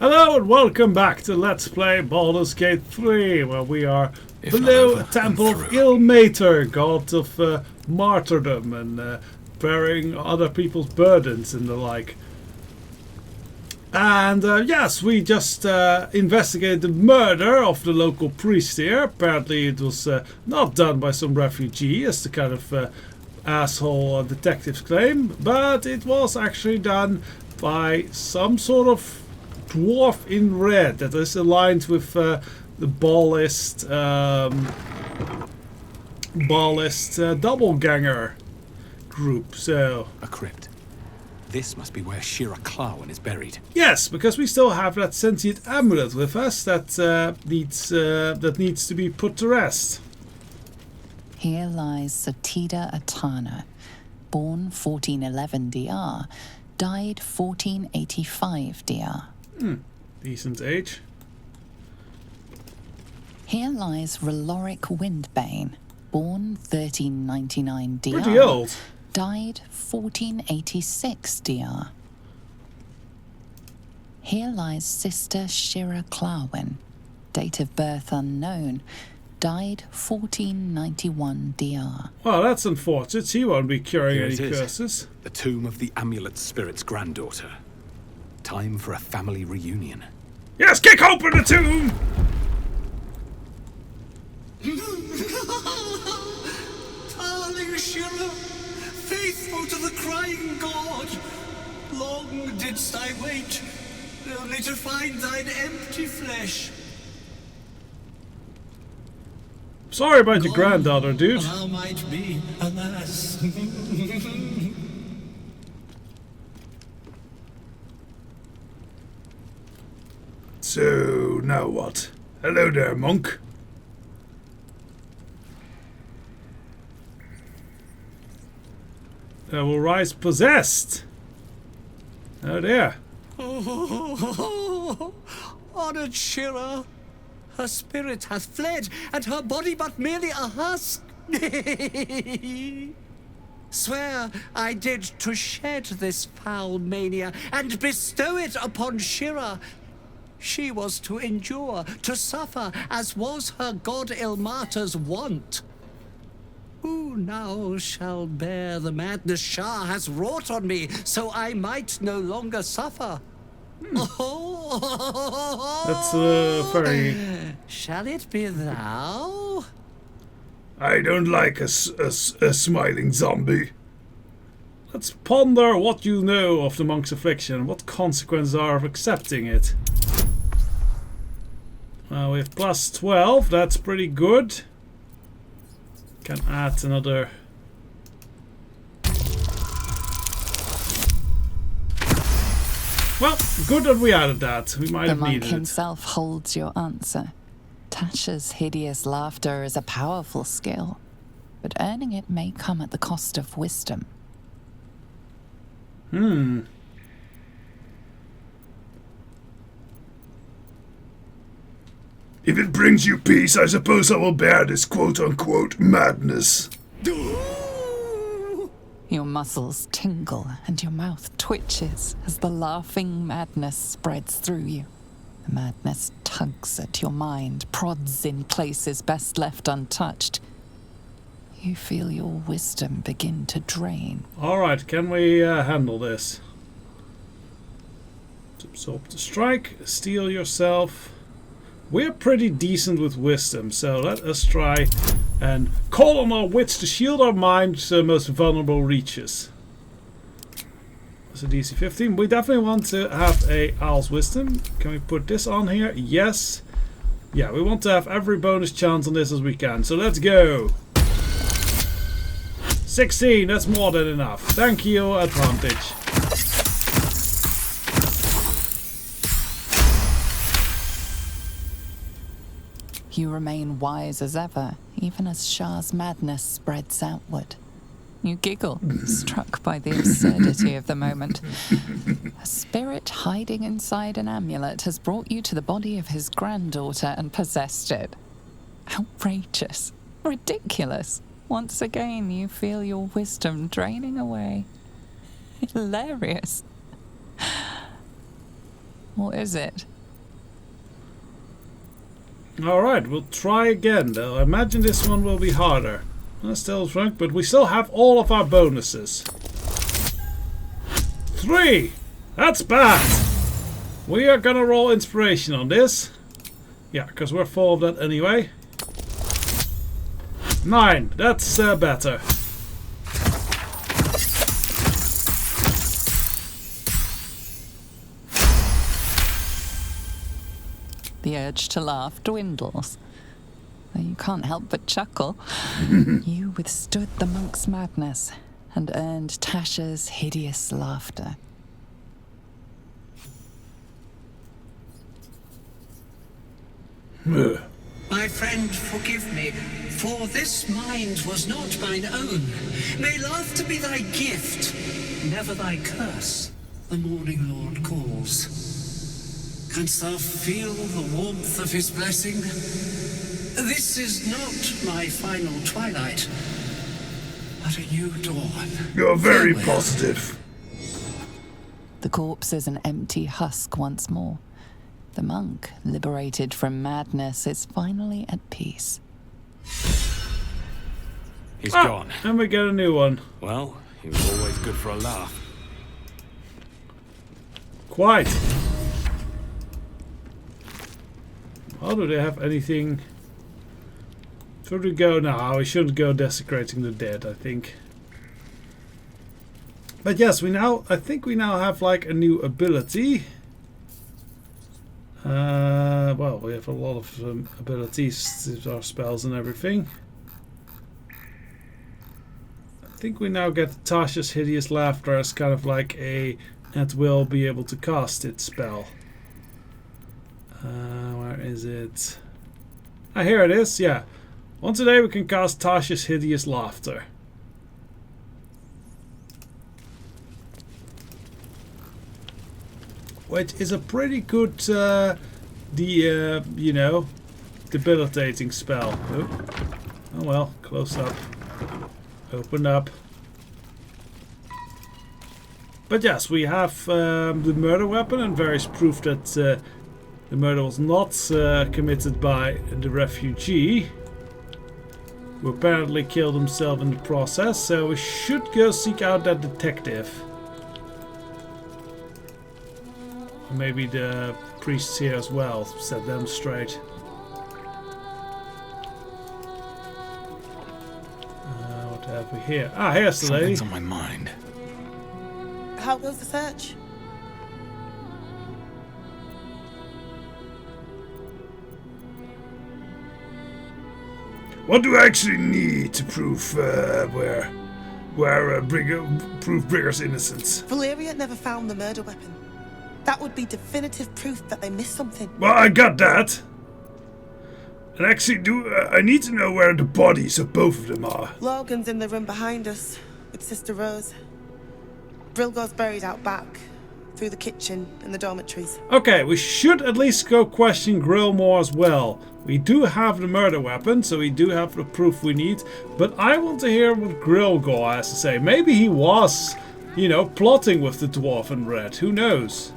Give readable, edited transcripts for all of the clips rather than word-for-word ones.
Hello and welcome back to Let's Play Baldur's Gate 3, where we are below a temple of Ilmater, god of martyrdom and bearing other people's burdens and the like. And yes, we just investigated the murder of the local priest here. Apparently it was not done by some refugee, as the kind of asshole detectives claim, but it was actually done by some sort of dwarf in red that is aligned with the Ballist doppelganger group. So a crypt. This must be where Shira Clawen is buried. Yes, because we still have that sentient amulet with us that needs to be put to rest. Here lies Satida Atana, born 1411 DR, died 1485 DR. Decent age. Here lies Reloric Windbane, born 1399 DR. Pretty old. Died 1486 DR. Here lies Sister Shira Clawen, date of birth unknown, died 1491 DR. Well, that's unfortunate. She won't be curing Here any it is. curses. The tomb of the amulet spirit's granddaughter. Time for a family reunion. Yes, kick open the tomb! Darling Shira, faithful to the crying god, long didst I wait, only to find thine empty flesh. Sorry about your granddaughter, dude. Thou might be, alas. So, now what? Hello there, monk. Will rise possessed. Oh dear. Honored Shira, her spirit hath fled, and her body but merely a husk. Swear I did to shed this foul mania and bestow it upon Shira. She was to endure, to suffer, as was her god Ilmater's wont. Who now shall bear the madness Shah has wrought on me, so I might no longer suffer? That's very... Shall it be thou? I don't like a smiling zombie. Let's ponder what you know of the monk's affliction. What consequences are of accepting it? We have plus 12. That's pretty good. Can add another... Well, good that we added that. We might The have monk needed it. himself holds your answer. Tasha's hideous laughter is a powerful skill, but earning it may come at the cost of wisdom. If it brings you peace, I suppose I will bear this quote-unquote madness. Your muscles tingle and your mouth twitches as the laughing madness spreads through you. The madness tugs at your mind, prods in places best left untouched. You feel your wisdom begin to drain. Alright, can we handle this? Absorb the strike, steal yourself. We're pretty decent with wisdom, so let us try and call on our wits to shield our mind's most vulnerable reaches. That's a DC 15. We definitely want to have a Owl's Wisdom. Can we put this on here? Yes. Yeah, we want to have every bonus chance on this as we can, so let's go. 16, that's more than enough. Thank you, advantage. You remain wise as ever, even as Shah's madness spreads outward. You giggle, struck by the absurdity of the moment. A spirit hiding inside an amulet has brought you to the body of his granddaughter and possessed it. Outrageous. Ridiculous. Once again, you feel your wisdom draining away. Hilarious. Or is it? Alright, we'll try again though. I imagine this one will be harder. Still drunk, but we still have all of our bonuses. 3! That's bad! We are gonna roll inspiration on this. Yeah, because we're full of that anyway. 9, that's better. The urge to laugh dwindles. Though you can't help but chuckle. You withstood the monk's madness and earned Tasha's hideous laughter. My friend, forgive me, for this mind was not mine own. May laughter be thy gift, never thy curse. The morning Lord calls. Canst thou feel the warmth of his blessing? This is not my final twilight, but a new dawn. You're very Farewell. positive. The corpse is an empty husk once more. The monk, liberated from madness, is finally at peace. He's gone. And we get a new one. Well, he was always good for a laugh. Quite. How do they have anything? Should we go now? We shouldn't go desecrating the dead, I think. But yes, I think we now have like a new ability. Well, we have a lot of abilities, our spells and everything. I think we now get Tasha's Hideous Laughter as kind of like a at will be able to cast it spell. Where is it? Ah, here it is, yeah. Once a day we can cast Tasha's Hideous Laughter. Which is a pretty good, you know, debilitating spell. Oh well, close up. Open up. But yes, we have the murder weapon and various proof that the murder was not committed by the refugee, who apparently killed himself in the process, so we should go seek out that detective. Maybe the priests here as well, set them straight. What have we here? Ah, here's the lady. Something's on my mind. How goes the search? What do I actually need to prove prove Brigger's innocence? Valeria never found the murder weapon. That would be definitive proof that they missed something. Well, I got that. And actually, I need to know where the bodies of both of them are. Logan's in the room behind us with Sister Rose. Brilgo's buried out back, through the kitchen and the dormitories. Okay, we should at least go question Grillmore as well. We do have the murder weapon, so we do have the proof we need. But I want to hear what Grillgor has to say. Maybe he was, you know, plotting with the dwarf and red. Who knows?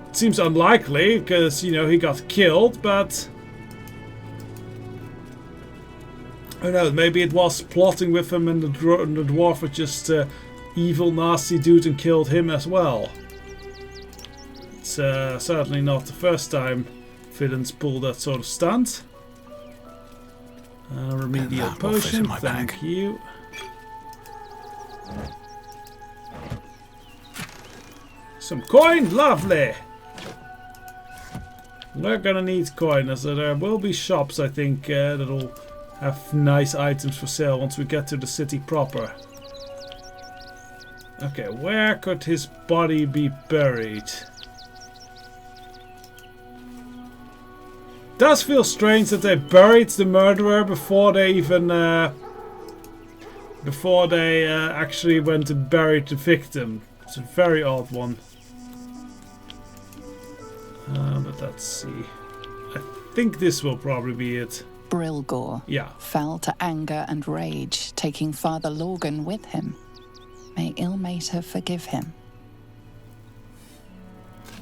It seems unlikely, because, you know, he got killed, but... who knows, maybe it was plotting with him and the dwarf was just evil, nasty dude and killed him as well. It's certainly not the first time villains pull that sort of stunt. Remedial potion, thank you. Some coin, lovely! We're gonna need coin, as there will be shops, I think, that'll have nice items for sale once we get to the city proper. Okay, where could his body be buried? Does feel strange that they buried the murderer before they even actually went to bury the victim. It's a very odd one. But let's see. I think this will probably be it. Brilgor fell to anger and rage, taking Father Logan with him. May Ilmater forgive him.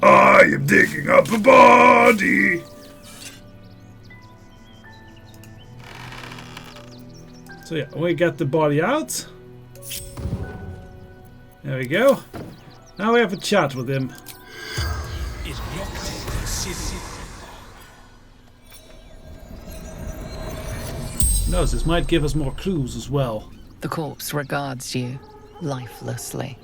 I am digging up a body. So yeah, we get the body out. There we go. Now we have a chat with him. Knows this might give us more clues as well. The corpse regards you lifelessly.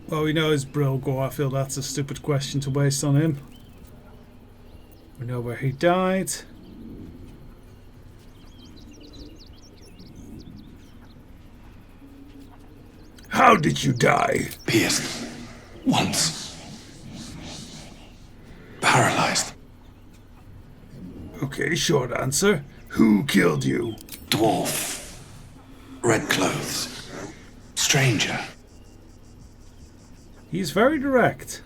Well, we know it's Brilgor. I feel that's a stupid question to waste on him. We know where he died. How did you die? Pierced. Once. Paralyzed. Okay, short answer. Who killed you? Dwarf. Red clothes. Stranger. He's very direct.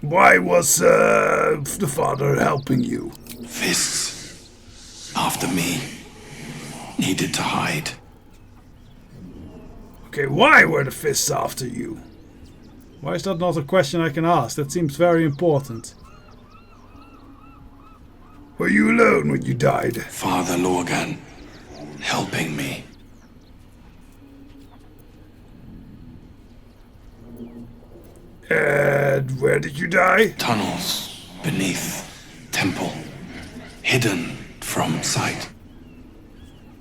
Why was the father helping you? Fists. After me. Needed to hide. Okay, why were the fists after you? Why is that not a question I can ask? That seems very important. Were you alone when you died? Father Lorgan. Helping me. And where did you die? Tunnels. Beneath. Temple. Hidden from sight.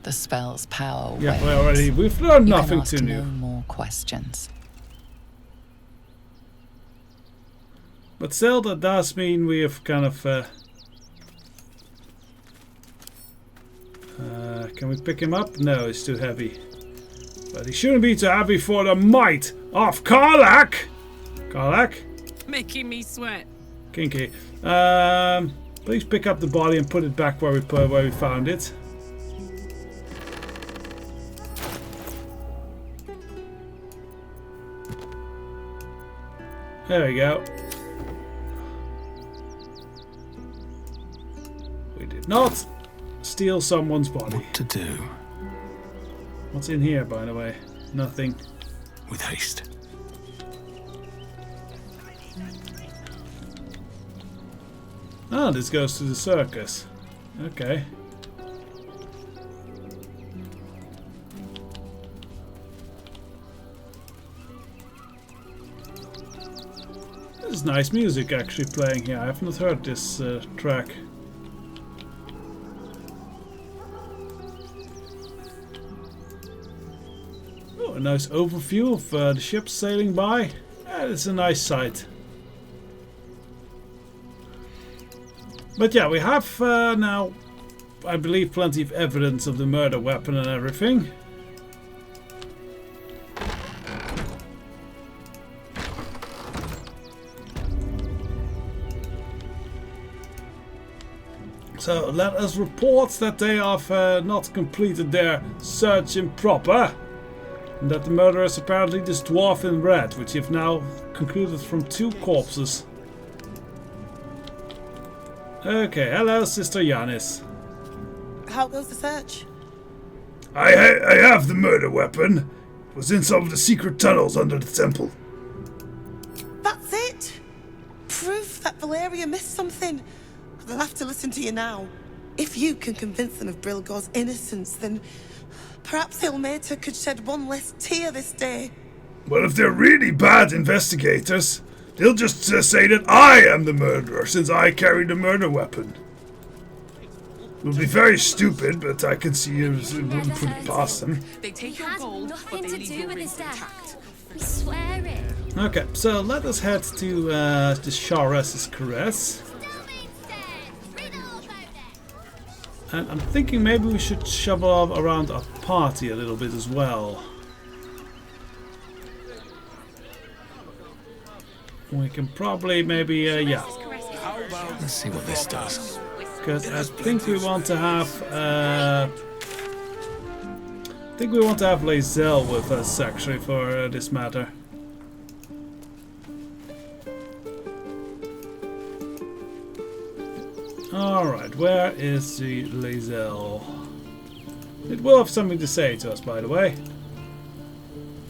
The spell's power Yeah, wanes. we've learned You nothing can ask too new. no more questions. But still, that does mean we have kind of... can we pick him up? No, he's too heavy. But he shouldn't be too heavy for the might of Karlach! Karlach? Making me sweat. Kinky. Please pick up the body and put it back where we found it. There we go. We did not steal someone's body. What to do? What's in here, by the way? Nothing. With haste. Ah, this goes to the circus. Okay. This is nice music actually playing here. I have not heard this track. Oh, a nice overview of the ships sailing by. Yeah, it's a nice sight. But yeah, we have now, I believe, plenty of evidence of the murder weapon and everything. So let us report that they have not completed their search improper. And that the murderer is apparently this dwarf in red, which you've now concluded from 2 corpses. Okay, hello, Sister Yanis. How goes the search? I have the murder weapon. It was in some of the secret tunnels under the temple. That's it? Proof that Valeria missed something. They'll have to listen to you now. If you can convince them of Brilgor's innocence, then perhaps Ilmater could shed one less tear this day. Well, if they're really bad investigators, they'll just say that I am the murderer, since I carry the murder weapon. It would be very stupid, but I can see it wouldn't put it past them. They take It your has gold, but nothing they to leave do your with rings his death. intact. We swear it. Okay, so let us head to the Sharas' caress. And I'm thinking maybe we should shovel around our party a little bit as well. We can probably maybe, yeah. Let's see what this does. Because I think we want to have, Lae'zel with us actually for this matter. Alright, where is the Lae'zel? It will have something to say to us, by the way.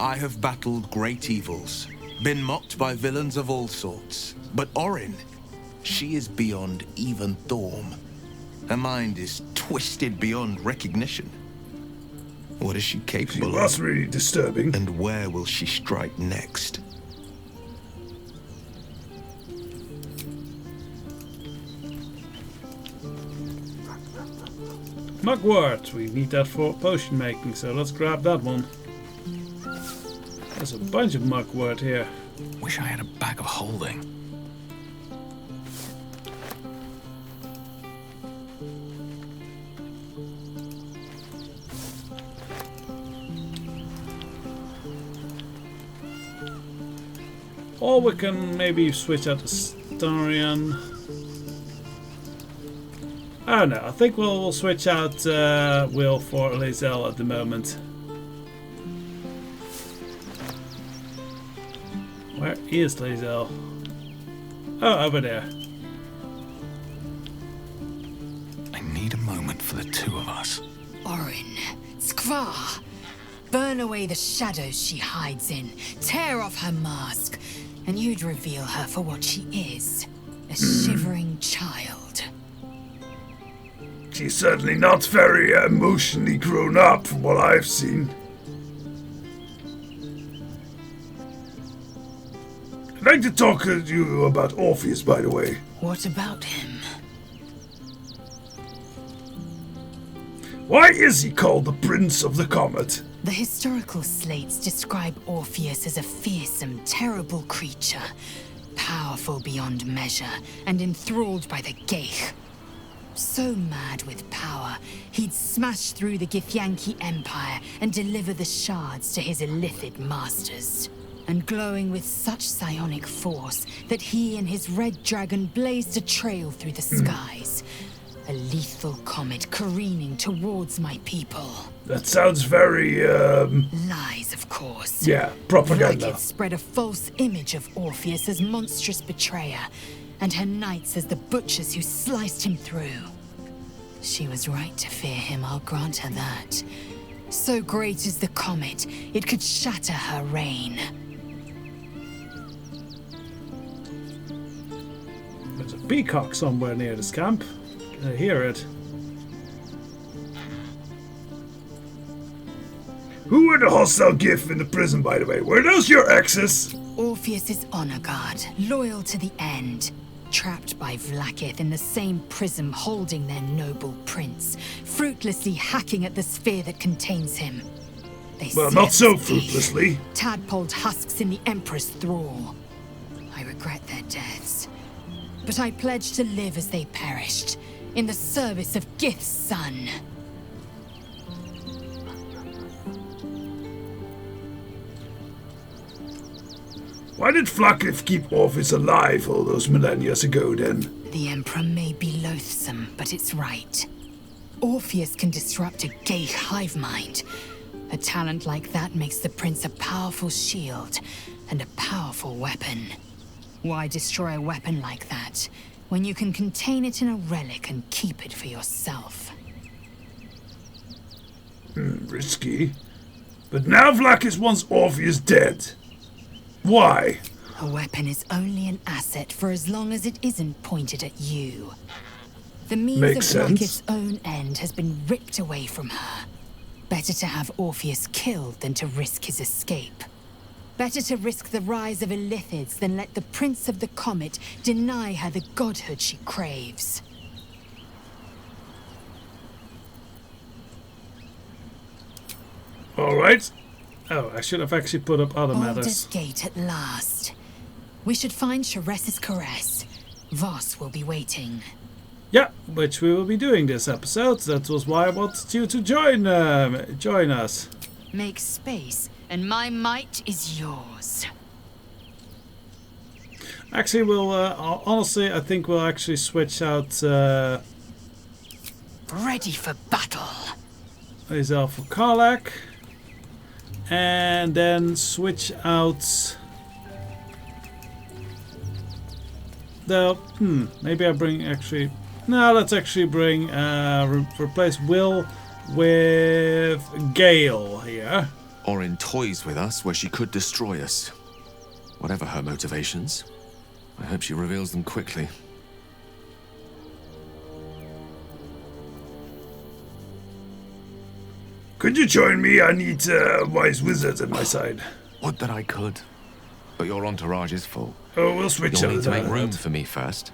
I have battled great evils, been mocked by villains of all sorts. But Orin, she is beyond even Thorm. Her mind is twisted beyond recognition. What is she capable of? That's really disturbing. And where will she strike next? Mugwort. We need that for potion making, so let's grab that one. There's a bunch of mugwort here. Wish I had a bag of holding. Or we can maybe switch out the Starion. I don't know. I think we'll switch out Will for Lae'zel at the moment. Where is Lae'zel? Oh, over there. I need a moment for the two of us. Orin, Skvar, burn away the shadows she hides in, tear off her mask, and you'd reveal her for what she is, a shivering child. She's certainly not very emotionally grown up from what I've seen. I'd like to talk to you about Orpheus, by the way. What about him? Why is he called the Prince of the Comet? The historical slates describe Orpheus as a fearsome, terrible creature, powerful beyond measure, and enthralled by the Geich. So mad with power, he'd smash through the Githyanki Empire and deliver the shards to his illithid masters. And glowing with such psionic force that he and his red dragon blazed a trail through the skies. A lethal comet careening towards my people. That sounds very, Lies, of course. yeah, propaganda. Vlaakith spread a false image of Orpheus as monstrous betrayer, and her knights as the butchers who sliced him through. She was right to fear him, I'll grant her that. So great is the comet, it could shatter her reign. There's a peacock somewhere near this camp. Can I hear it? Who were the hostile Gith in the prison, by the way? Were those your exes? Orpheus's honor guard, loyal to the end. Trapped by Vlaakith in the same prism holding their noble prince, fruitlessly hacking at the sphere that contains him. They Well, seared not so his teeth, fruitlessly. tadpoled husks in the Emperor's thrall. I regret their deaths, but I pledge to live as they perished, in the service of Gith's son. Why did Vlaakith keep Orpheus alive all those millennia ago then? The Emperor may be loathsome, but it's right. Orpheus can disrupt a Geich hive mind. A talent like that makes the prince a powerful shield and a powerful weapon. Why destroy a weapon like that when you can contain it in a relic and keep it for yourself? Risky. But now Vlaakith wants Orpheus dead. Why? A weapon is only an asset for as long as it isn't pointed at you. The means Makes of sense. Vlaakith's own end has been ripped away from her. Better to have Orpheus killed than to risk his escape. Better to risk the rise of illithids than let the Prince of the Comet deny her the godhood she craves. Alright. Oh, I should have actually put up other Baldur's matters. Gate at last. We should find Sharess's caress. Voss will be waiting. Yeah, which we will be doing this episode. That was why I wanted you to join us. Make space, and my might is yours. Actually, we'll honestly, I think we'll actually switch out Ready for battle. Lae'zel for Karlach, and then switch out the. Maybe I bring actually. No, let's actually bring replace Will with Gale here. Orin toys with us where she could destroy us. Whatever her motivations, I hope she reveals them quickly. Could you join me? I need wise wizards at my side. Would that I could, but your entourage is full. Oh, we'll switch You'll up need to make room that. for me first.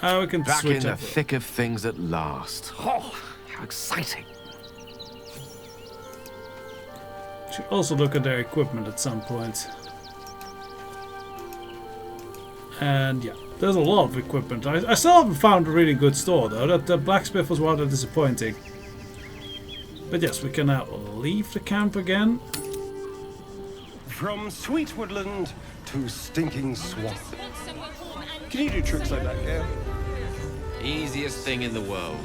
Oh, we can Back switch in the up. thick of things at last. Oh, how exciting. Should also look at their equipment at some point. And yeah, there's a lot of equipment. I still haven't found a really good store though. That the blacksmith was rather disappointing. But yes, we can now leave the camp again. From sweet woodland to stinking swamp. Can you do tricks like that, Gale? Easiest thing in the world.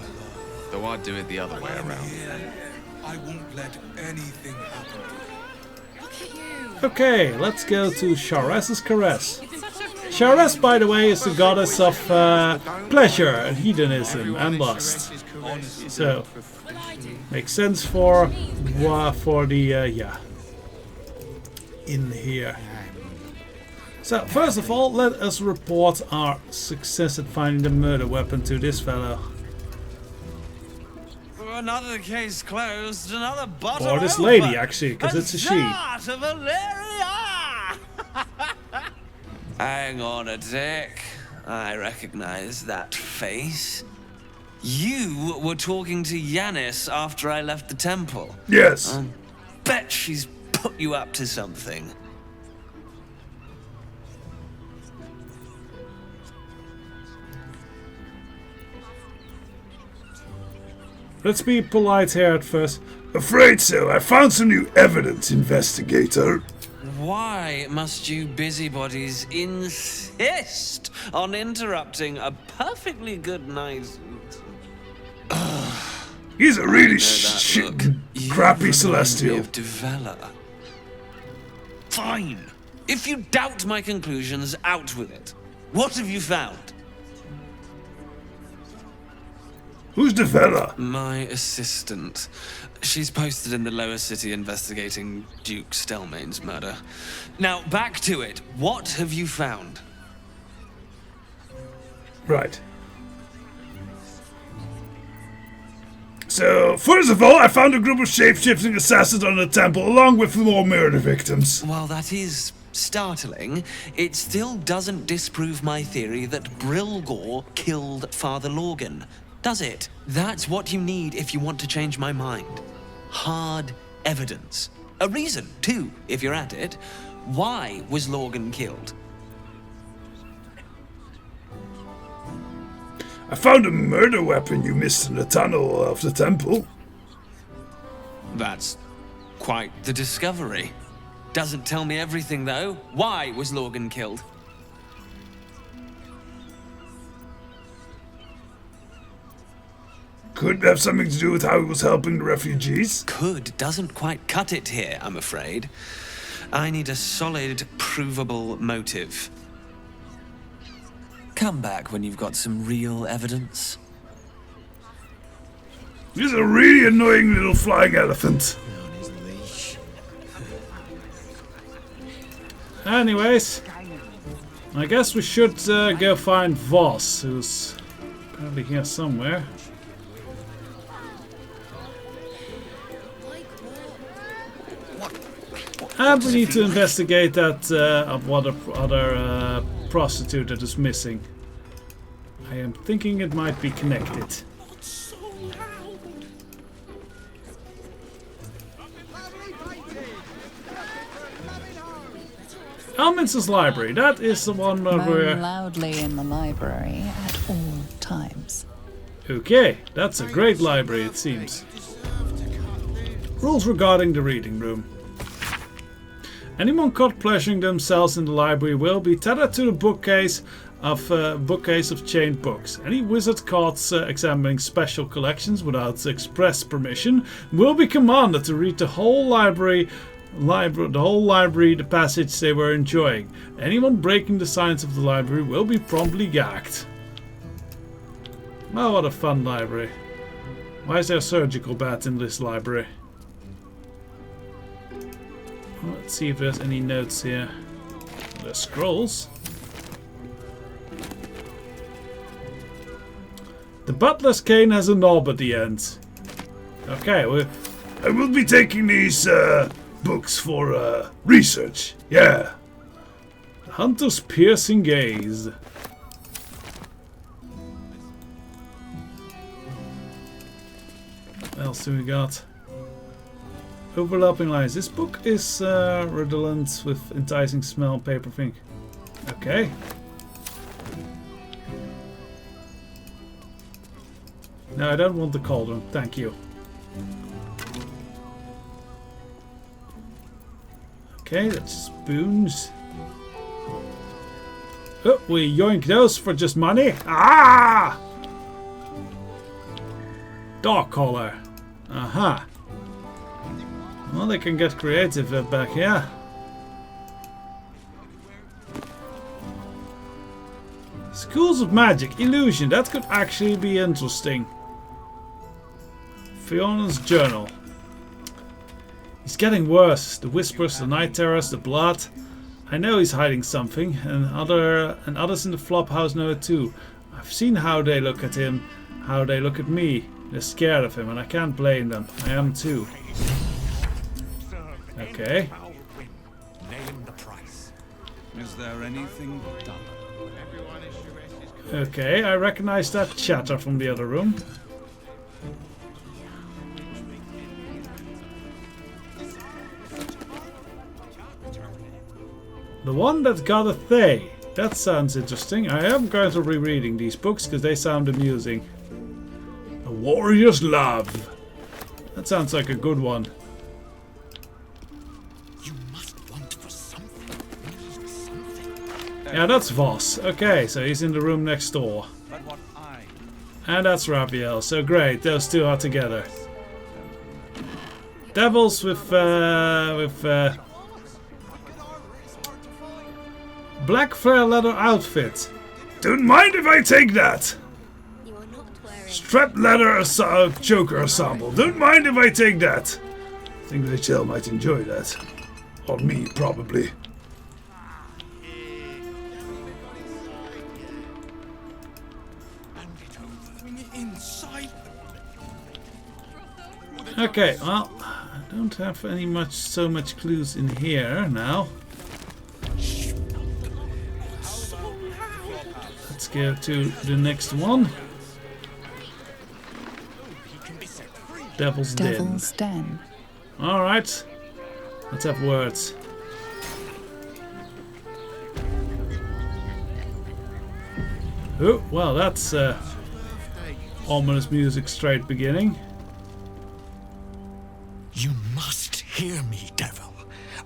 Though I'd do it the other way around. I won't let anything happen. Okay, let's go to Shares's Caress. Shares, by the way, is the goddess of pleasure and hedonism and lust. So, makes sense for the yeah, in here. So, first of all, let us report our success at finding the murder weapon to this fellow. Another case closed, another bottle Or this open. lady, actually, because it's a she. Shot of Valeria! Hang on a tick. I recognize that face. You were talking to Yanis after I left the temple. Yes. I bet she's put you up to something. Let's be polite here at first. Afraid so. I found some new evidence, investigator. Why must you busybodies insist on interrupting a perfectly good night? He's a really crappy You celestial. remind me of Devella. Fine. If you doubt my conclusions, out with it. What have you found? Who's Devella? My assistant. She's posted in the lower city investigating Duke Stelmane's murder. Now, back to it. What have you found? Right. So, first of all, I found a group of shape-shifting assassins on the temple, along with more murder victims. While that is startling, it still doesn't disprove my theory that Brilgor killed Father Lorgan, does it? That's what you need if you want to change my mind. Hard evidence. A reason, too, if you're at it. Why was Lorgan killed? I found a murder weapon you missed in the tunnel of the temple. That's quite the discovery. Doesn't tell me everything, though. Why was Lorgan killed? Could have something to do with how he was helping the refugees. Could doesn't quite cut it here, I'm afraid. I need a solid, provable motive. Come back when you've got some real evidence. He's a really annoying little flying elephant. Anyways, I guess we should go find Voss, who's probably here somewhere. And we need to investigate that other prostitute that is missing. I am thinking it might be connected. Elminster's library. That is the one where Moan we're... loudly in the library at all times. Okay, that's a great library, it seems. Rules regarding the reading room. Anyone caught pleasuring themselves in the library will be tethered to the bookcase of chained books. Any wizard caught examining special collections without express permission will be commanded to read the whole the passage they were enjoying. Anyone breaking the signs of the library will be promptly gagged. Oh, what a fun library. Why is there a surgical bat in this library? Let's see if there's any notes here. There's scrolls. The butler's cane has a knob at the end. Okay, I will be taking these books for research. Yeah. The Hunter's Piercing Gaze. What else do we got? Overlapping lines. This book is redolent with enticing smell and paper think. Okay. No, I don't want the cauldron. Thank you. Okay, that's spoons. Oh, we yoink those for just money. Ah! Dog collar. Uh-huh. Well, they can get creative back here. Schools of Magic, Illusion. That could actually be interesting. Fiona's journal. He's getting worse. The whispers, the night terrors, the blood. I know he's hiding something, and others in the flop house know it too. I've seen how they look at him, how they look at me. They're scared of him, and I can't blame them. I am too. Okay. Name the price. Is there anything done? Okay, I recognize that chatter from the other room. The one that got a Thay. That sounds interesting. I am going to be reading these books because they sound amusing. A Warrior's Love. That sounds like a good one. You must want for something. Yeah, that's Voss. Okay, so he's in the room next door. And that's Raphael. So great, those two are together. Devils with black flare leather outfit. Don't mind if I take that. Strap leather choker ensemble. Don't mind if I take that. I think Rachel might enjoy that. Or me, probably. Okay, well, I don't have so much clues in here now. Let's go to the next one. Devil's Den. Alright. Let's have words. Oh, well, that's ominous music straight beginning. You must hear me, devil.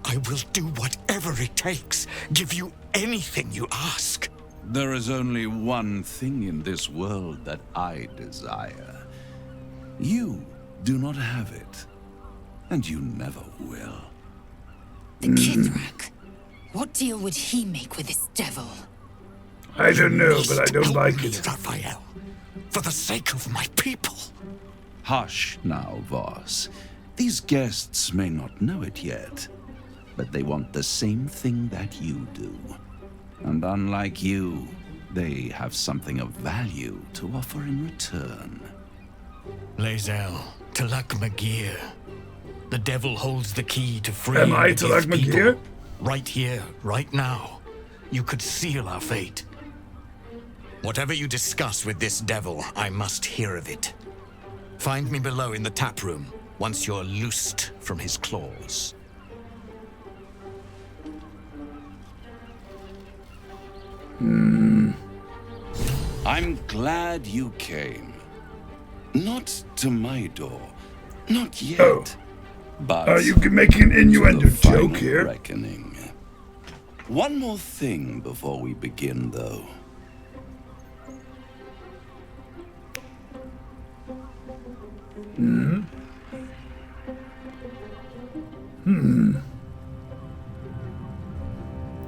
I will do whatever it takes. Give you anything you ask. There is only one thing in this world that I desire. You do not have it, and you never will. The Kithrak. What deal would he make with this devil? I don't know, but I don't like it. Raphael, for the sake of my people. Hush now, Voss. These guests may not know it yet, but they want the same thing that you do. And unlike you, they have something of value to offer in return. Lae'zel, Talak Magir. The devil holds the key to free Am I Talak Magir? Right here, right now. You could seal our fate. Whatever you discuss with this devil, I must hear of it. Find me below in the tap room once you're loosed from his claws. I'm glad you came. Not to my door. Not yet. Oh. But are you making an innuendo joke here? Reckoning. One more thing before we begin, though.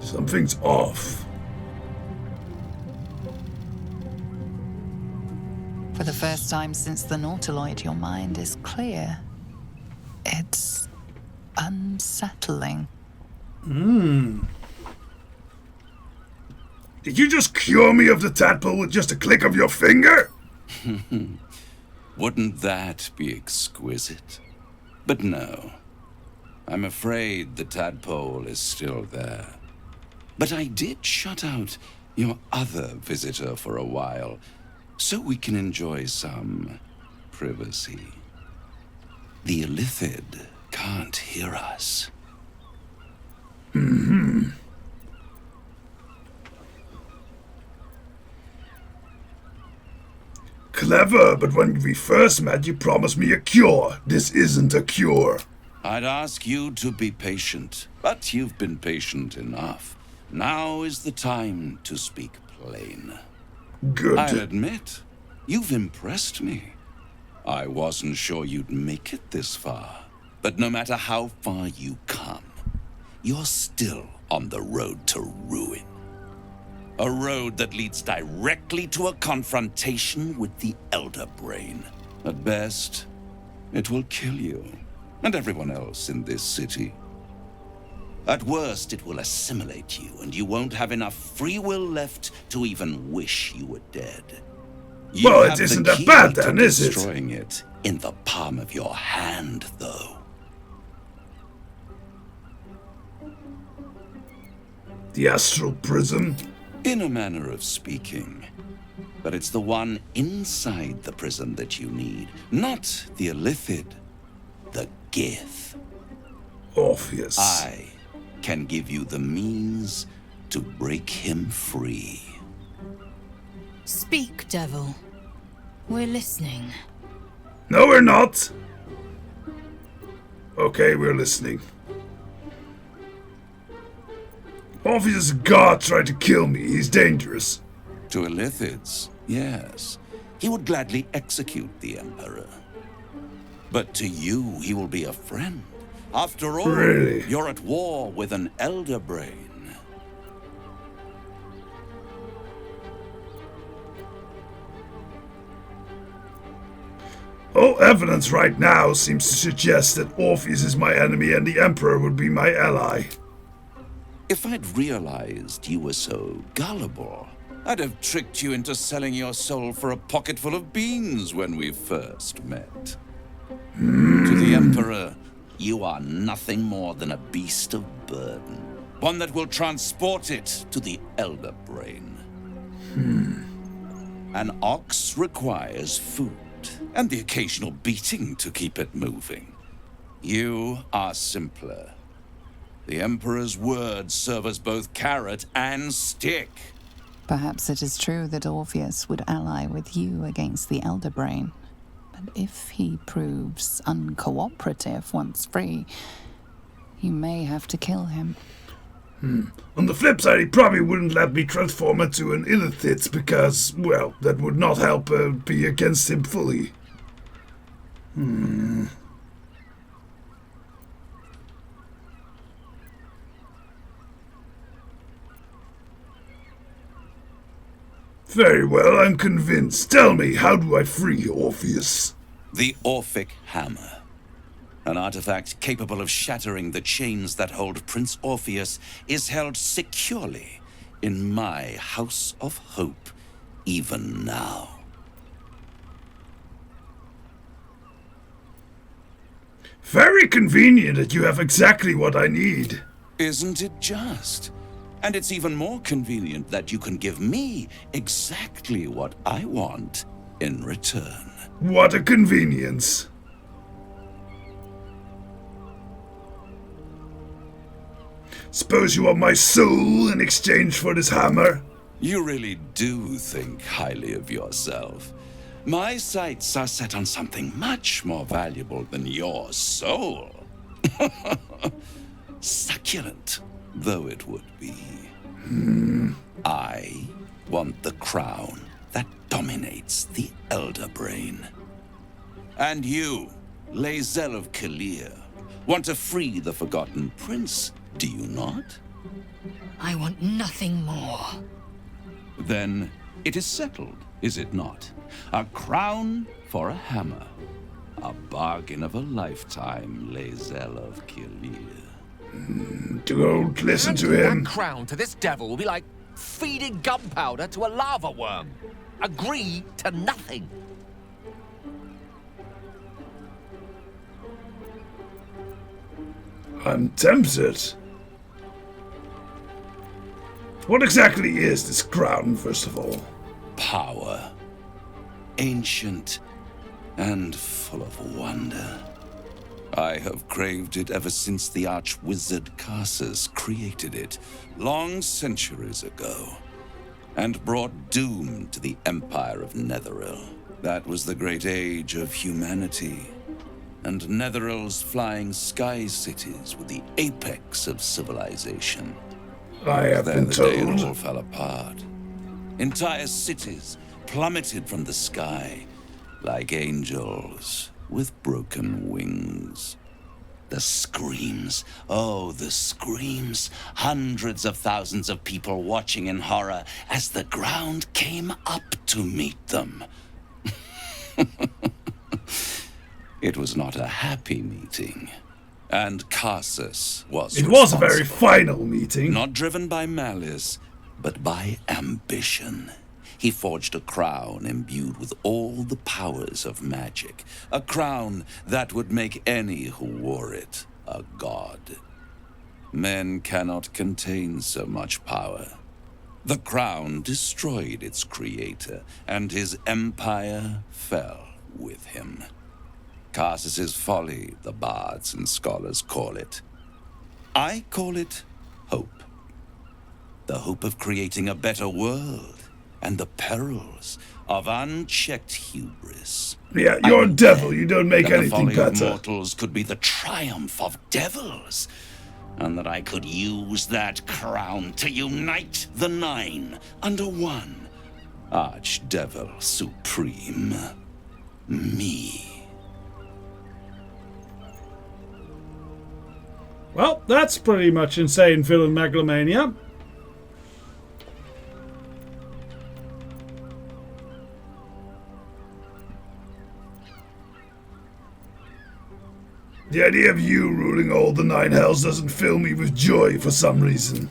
Something's off. For the first time since the Nautiloid, your mind is clear. It's unsettling. Did you just cure me of the tadpole with just a click of your finger? Wouldn't that be exquisite? But no. I'm afraid the tadpole is still there. But I did shut out your other visitor for a while, so we can enjoy some privacy. The Illithid can't hear us. Clever, but when we first met, you promised me a cure. This isn't a cure. I'd ask you to be patient, but you've been patient enough. Now is the time to speak plain. Good. I'll admit, you've impressed me. I wasn't sure you'd make it this far. But no matter how far you come, you're still on the road to ruin. A road that leads directly to a confrontation with the Elder Brain. At best, it will kill you and everyone else in this city. At worst, it will assimilate you, and you won't have enough free will left to even wish you were dead. You Well, it have isn't the that key bad to then, is it? destroying it in the palm of your hand, though. The astral prison? In a manner of speaking. But it's the one inside the prison that you need, not the Illithid, the Gith. Orpheus. I can give you the means to break him free. Speak, devil. We're listening. No, we're not. Okay, we're listening. Orpheus' god tried to kill me. He's dangerous. To Illithids, yes. He would gladly execute the Emperor. But to you, he will be a friend. After all, Really? You're at war with an Elder Brain. All evidence right now seems to suggest that Orpheus is my enemy and the Emperor would be my ally. If I'd realized you were so gullible, I'd have tricked you into selling your soul for a pocketful of beans when we first met. To the Emperor, you are nothing more than a beast of burden. One that will transport it to the Elder Brain. An ox requires food, and the occasional beating to keep it moving. You are simpler. The Emperor's words serve as both carrot and stick. Perhaps it is true that Orpheus would ally with you against the Elder Brain. But if he proves uncooperative once free, you may have to kill him. On the flip side, he probably wouldn't let me transform into an Illithid because, well, that would not help be against him fully. Very well, I'm convinced. Tell me, how do I free Orpheus? The Orphic Hammer. An artifact capable of shattering the chains that hold Prince Orpheus is held securely in my House of Hope, even now. Very convenient that you have exactly what I need. Isn't it just? And it's even more convenient that you can give me exactly what I want in return. What a convenience. Suppose you want my soul in exchange for this hammer? You really do think highly of yourself. My sights are set on something much more valuable than your soul. Succulent though it would be. I want the crown that dominates the Elder Brain. And you, Lae'zel of Kalir, want to free the Forgotten Prince, do you not? I want nothing more. Then it is settled, is it not? A crown for a hammer. A bargain of a lifetime, Lae'zel of Kalir. Don't listen to Handing him. that crown to this devil will be like feeding gunpowder to a lava worm. Agree to nothing. I'm tempted. What exactly is this crown, first of all? Power. Ancient and full of wonder. I have craved it ever since the arch-wizard Karsus created it, long centuries ago, and brought doom to the Empire of Netheril. That was the great age of humanity, and Netheril's flying sky cities were the apex of civilization. I have Then been the day told. it all fell apart. Entire cities plummeted from the sky like angels with broken wings. The screams, oh, the screams. Hundreds of thousands of people watching in horror as the ground came up to meet them. It was not a happy meeting. And Karsus was It was a responsible. very final meeting. Not driven by malice, but by ambition. He forged a crown imbued with all the powers of magic. A crown that would make any who wore it a god. Men cannot contain so much power. The crown destroyed its creator, and his empire fell with him. Karsus's folly, the bards and scholars call it. I call it hope. The hope of creating a better world, and the perils of unchecked hubris. Yeah, you're a devil. You don't make that anything the folly of better. mortals could be the triumph of devils, and that I could use that crown to unite the Nine under one Archdevil Supreme. Me. Well, that's pretty much insane villain megalomania. The idea of you ruling all the Nine Hells doesn't fill me with joy for some reason.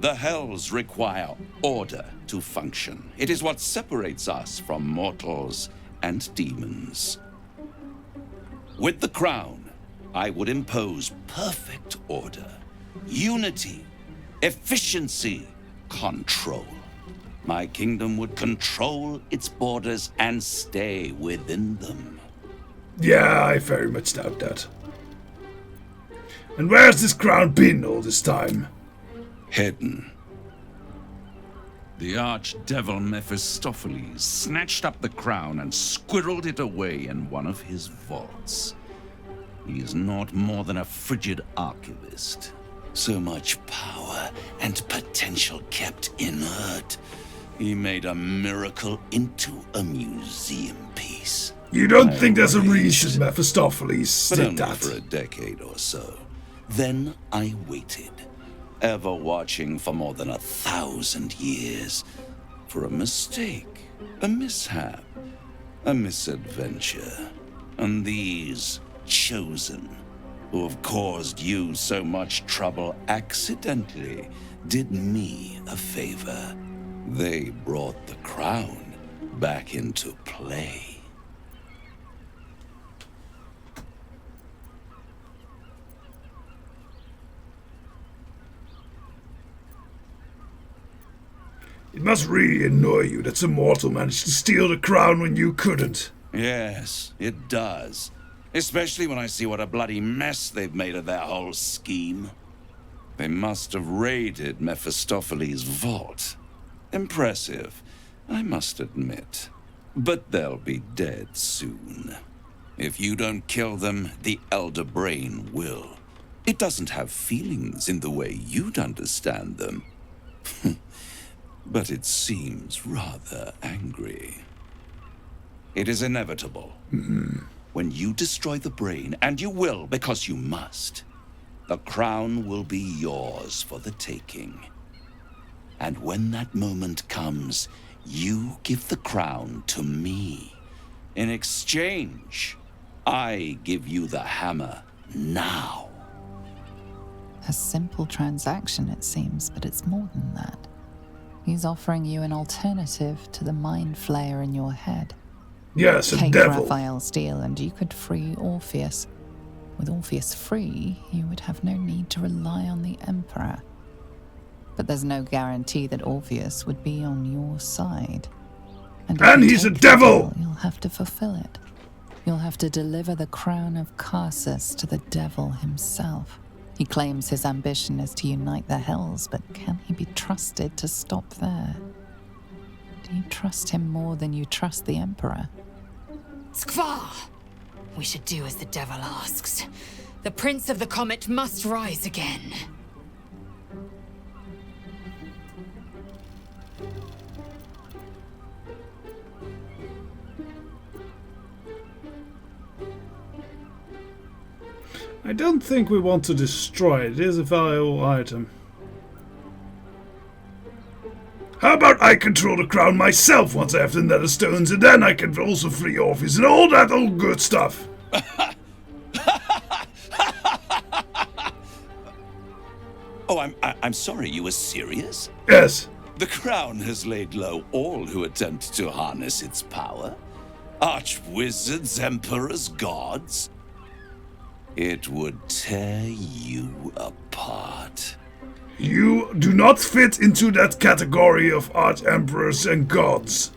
The Hells require order to function. It is what separates us from mortals and demons. With the crown, I would impose perfect order, unity, efficiency, control. My kingdom would control its borders and stay within them. Yeah, I very much doubt that. And where's this crown been all this time? Hidden. The archdevil Mephistopheles snatched up the crown and squirreled it away in one of his vaults. He is not more than a frigid archivist. So much power and potential kept inert. He made a miracle into a museum piece. You don't think there's a reason Mephistopheles But did only that? for a decade or so. Then I waited, ever watching for more than 1,000 years, for a mistake, a mishap, a misadventure. And these chosen, who have caused you so much trouble accidentally, did me a favor. They brought the crown back into play. It must really annoy you that some mortal managed to steal the crown when you couldn't. Yes, it does. Especially when I see what a bloody mess they've made of their whole scheme. They must have raided Mephistopheles' vault. Impressive, I must admit. But they'll be dead soon. If you don't kill them, the Elder Brain will. It doesn't have feelings in the way you'd understand them. But it seems rather angry. It is inevitable. When you destroy the brain, and you will because you must, the crown will be yours for the taking. And when that moment comes, you give the crown to me. In exchange, I give you the hammer now. A simple transaction, it seems, but it's more than that. He's offering you an alternative to the mind flayer in your head. Yes, a Take devil. Raphael's deal and you could free Orpheus. With Orpheus free, you would have no need to rely on the Emperor. But there's no guarantee that Orpheus would be on your side. And if he's a take the devil! deal, you'll have to fulfill it. You'll have to deliver the crown of Carsus to the devil himself. He claims his ambition is to unite the Hells, but can he be trusted to stop there? Do you trust him more than you trust the Emperor? Skvar! We should do as the devil asks. The Prince of the Comet must rise again. I don't think we want to destroy it. It is a valuable item. How about I control the crown myself once I have the nether stones, and then I can also free Orpheus and all that old good stuff. Oh, I'm sorry, you were serious? Yes. The crown has laid low all who attempt to harness its power. Archwizards, emperors, gods. It would tear you apart. You do not fit into that category of arch-emperors and gods.